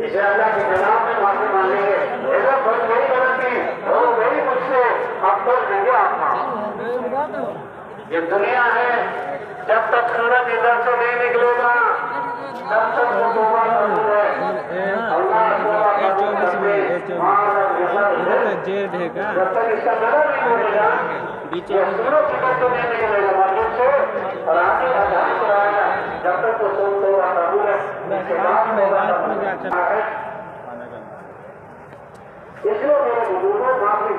इसे अल्लाह के जनाब में माफी मांगेंगे। ऐसा फर्ज नहीं गलती हो गई मुझसे, अब तो देंगे आपको। ये दुनिया है, जब तक सूरज इधर से नहीं निकलेगा तब तक वो तौबा कबूल है। अल्लाह तौबा कबूल करके जब तक इसका नजर नहीं बोलेगा, ये सूरज इधर से नहीं निकलेगा मस्जिद से और आगे अजान कराएगा, जब तक वो तौबा कबूल है। इसलिए मेरे बुजुर्गों माफी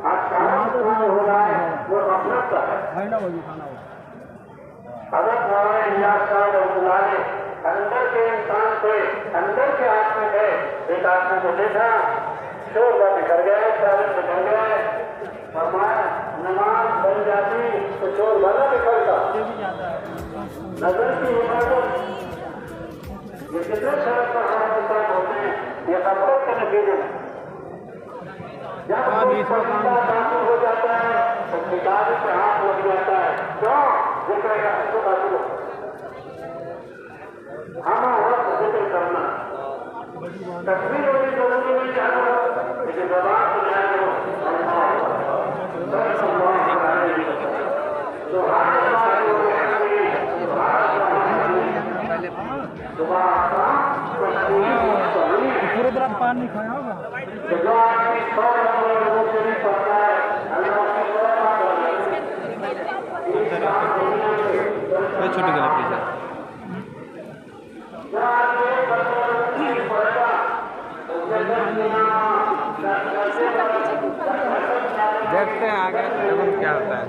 आज खाना हो रहा है वो नफरत का है। अगर हमारे इलाज साहब अंदर के इंसान पे अंदर के आदमी है, एक आदमी को देखा शोरबा बिखर गए, सारे बिखर गए, नमाज बन जाती तो शोरबा न बिखरता। नजर की हिफाजत, ये कितने शर्त पर हमारे साथ होते हैं, ये नफरत के नतीजे में जब दाखिल हो जाता है तो किताब पे हाथ लग जाता है। क्यों जिक्र हमारा जिक्र करना तस्वीर होनी जरूरी नहीं जाना, लेकिन जवाब हो जाए पूरे तरह पानी खाया होगा। जो आदमी 100 लोगों से नहीं पड़ता है, छुट्टी गला प्लीज देखते हैं आगे क्या होता है।